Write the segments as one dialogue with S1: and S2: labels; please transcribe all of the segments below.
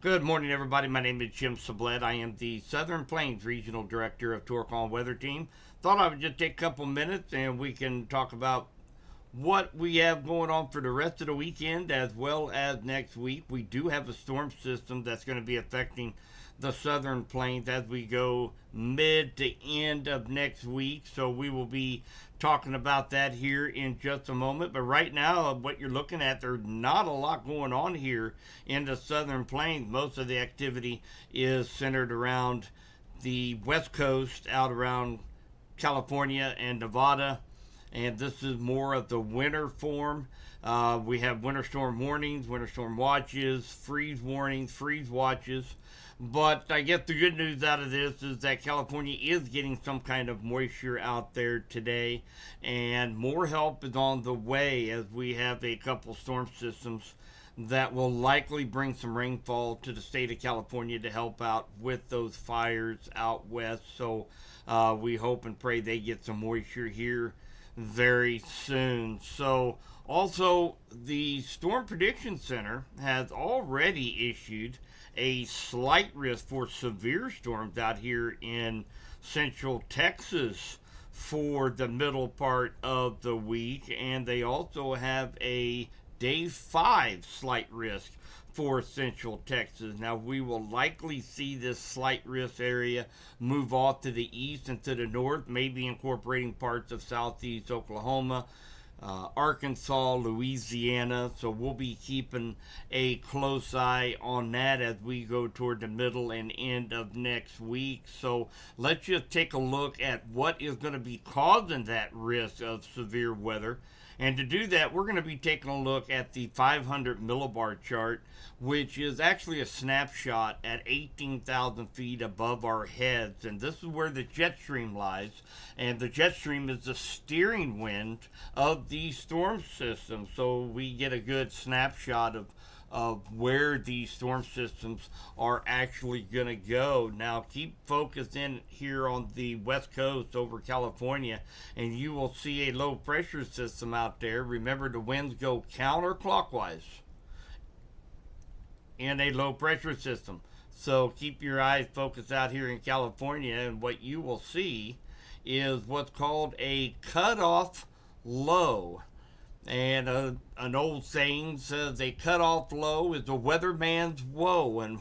S1: Good morning, everybody. My name is Jim Sublette. I am the Southern Plains Regional Director of Torcon Weather Team. Thought I would just take a couple minutes and we can talk about what we have going on for the rest of the weekend as well as next week. We do have a storm system that's going to be affecting the southern plains as we go mid to end of next week. So we will be talking about that here in just a moment. But right now, what you're looking at, there's not a lot going on here in the southern plains. Most of the activity is centered around the west coast, out around California and Nevada, and this is more of the winter form. We have winter storm warnings, winter storm watches, freeze warnings, freeze watches. But I guess the good news out of this is that California is getting some kind of moisture out there today, and more help is on the way as we have a couple storm systems that will likely bring some rainfall to the state of California to help out with those fires out west. So we hope and pray they get some moisture here very soon. So, also, the Storm Prediction Center has already issued a slight risk for severe storms out here in central Texas for the middle part of the week, and they also have a day 5 slight risk for central Texas. Now, we will likely see this slight risk area move off to the east and to the north, maybe incorporating parts of southeast Oklahoma, Arkansas, Louisiana. So we'll be keeping a close eye on that as we go toward the middle and end of next week. So let's just take a look at what is going to be causing that risk of severe weather. And to do that, we're going to be taking a look at the 500 millibar chart, which is actually a snapshot at 18,000 feet above our heads. And this is where the jet stream lies. And the jet stream is the steering wind of the storm system. So we get a good snapshot of where these storm systems are actually going to go. Now, keep focused in here on the west coast over California, and you will see a low pressure system out there. Remember, the winds go counterclockwise in a low pressure system. So keep your eyes focused out here in California, and what you will see is what's called a cutoff low. And an old saying says a cutoff low is a weatherman's woe. And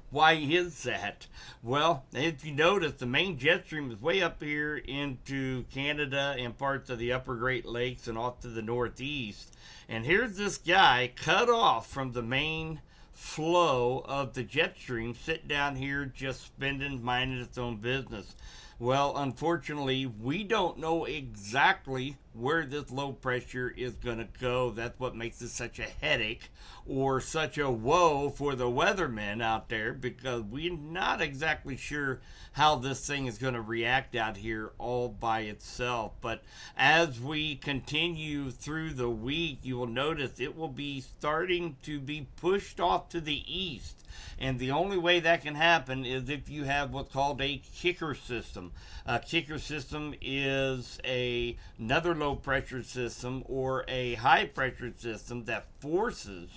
S1: why is that? Well, if you notice, the main jet stream is way up here into Canada and parts of the upper Great Lakes and off to the northeast. And here's this guy cut off from the main flow of the jet stream, sitting down here just spending, minding its own business. Well, unfortunately, we don't know exactly where this low pressure is going to go. That's what makes it such a headache or such a woe for the weathermen out there, because we're not exactly sure how this thing is going to react out here all by itself. But as we continue through the week, you will notice it will be starting to be pushed off to the east. And the only way that can happen is if you have what's called a kicker system. A kicker system is another low pressure system or a high pressure system that forces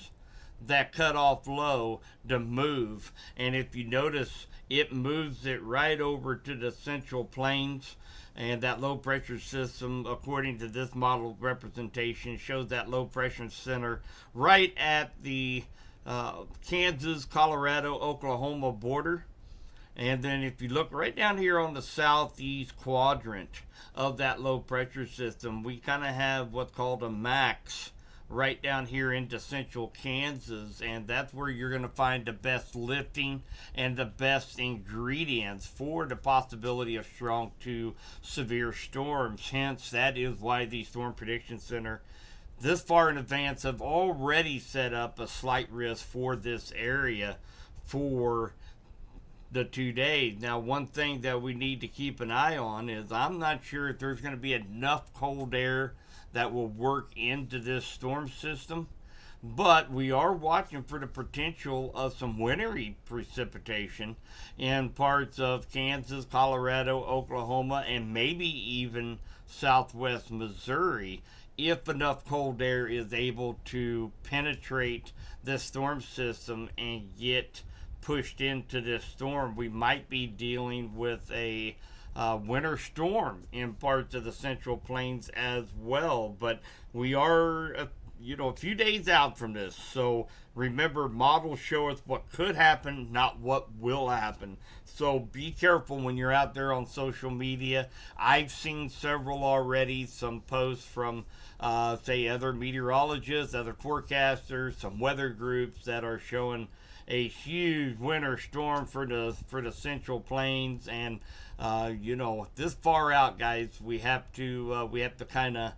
S1: that cutoff low to move. And if you notice, it moves it right over to the central plains. And that low pressure system, according to this model representation, shows that low pressure center right at the Kansas, Colorado, Oklahoma border. And then if you look right down here on the southeast quadrant of that low pressure system, we kind of have what's called a max right down here into central Kansas, and that's where you're going to find the best lifting and the best ingredients for the possibility of strong to severe storms. Hence, that is why the Storm Prediction Center this far in advance have already set up a slight risk for this area for the 2 days. Now, one thing that we need to keep an eye on is I'm not sure if there's going to be enough cold air that will work into this storm system, but we are watching for the potential of some wintry precipitation in parts of Kansas, Colorado, Oklahoma, and maybe even southwest Missouri if enough cold air is able to penetrate the storm system and get pushed into this storm, we might be dealing with a winter storm in parts of the Central Plains as well. But we are, a few days out from this. So remember, models show us what could happen, not what will happen. So be careful when you're out there on social media. I've seen several already, some posts from, say, other meteorologists, other forecasters, some weather groups that are showing a huge winter storm for the Central Plains. And this far out, guys, we have to kind of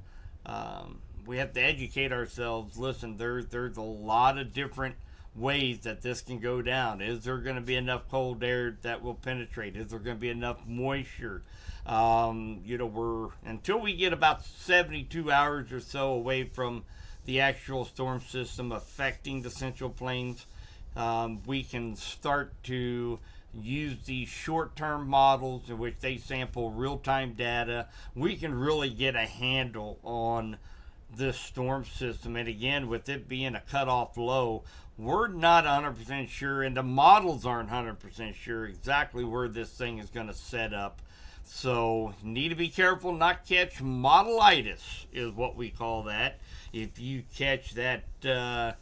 S1: we have to educate ourselves. Listen, there's a lot of different ways that this can go down. Is there going to be enough cold air that will penetrate? Is there going to be enough moisture? We're until we get about 72 hours or so away from the actual storm system affecting the Central Plains, we can start to use these short-term models in which they sample real-time data. We can really get a handle on this storm system. And again, with it being a cutoff low, we're not 100% sure, and the models aren't 100% sure exactly where this thing is going to set up. So need to be careful not catch modelitis, is what we call that. If you catch that bug,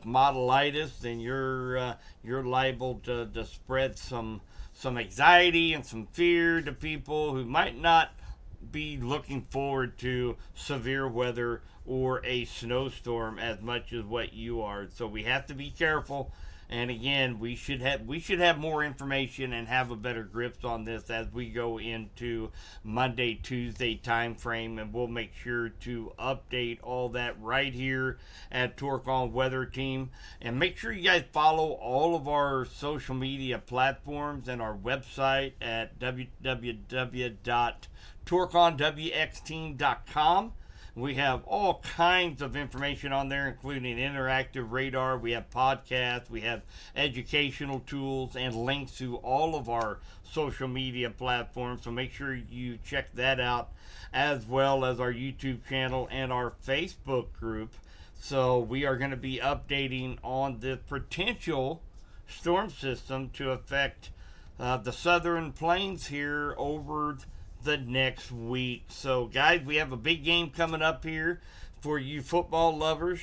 S1: modelitis, then you're liable to spread some anxiety and some fear to people who might not be looking forward to severe weather or a snowstorm as much as what you are. So we have to be careful. And again, we should have more information and have a better grip on this as we go into Monday, Tuesday time frame, and we'll make sure to update all that right here at Torque On Weather Team. And make sure you guys follow all of our social media platforms and our website at www.torqueonwxteam.com. We have all kinds of information on there, including interactive radar. We have podcasts, we have educational tools, and links to all of our social media platforms. So make sure you check that out, as well as our YouTube channel and our Facebook group. So we are going to be updating on the potential storm system to affect the southern plains here over the next week. So guys, we have a big game coming up here for you football lovers.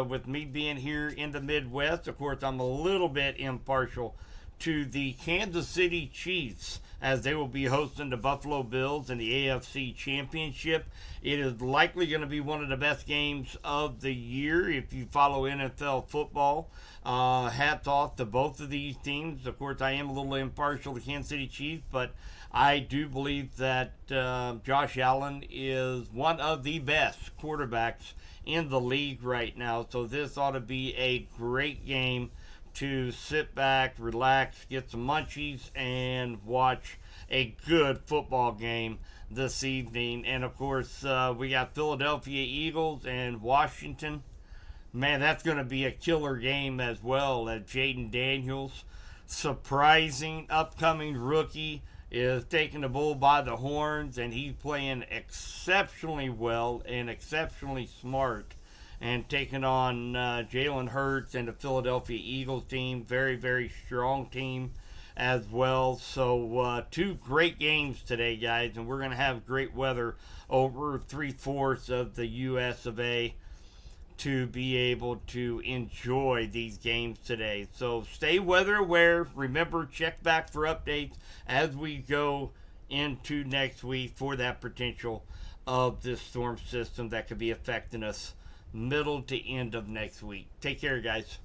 S1: With me being here in the Midwest, of course, I'm a little bit impartial to the Kansas City Chiefs, as they will be hosting the Buffalo Bills in the AFC Championship. It is likely going to be one of the best games of the year if you follow NFL football. Hats off to both of these teams. Of course, I am a little impartial to Kansas City Chiefs, but I do believe that Josh Allen is one of the best quarterbacks in the league right now. So this ought to be a great game to sit back, relax, get some munchies, and watch a good football game this evening. And of course, we got Philadelphia Eagles and Washington. Man, that's going to be a killer game as well. As Jaden Daniels, surprising upcoming rookie, is taking the bull by the horns, and he's playing exceptionally well and exceptionally smart, and taking on Jalen Hurts and the Philadelphia Eagles team. Very, very strong team as well. So two great games today, guys, and we're going to have great weather over 3/4 of the US of A to be able to enjoy these games today. So stay weather aware. Remember, check back for updates as we go into next week for that potential of this storm system that could be affecting us middle to end of next week. Take care, guys.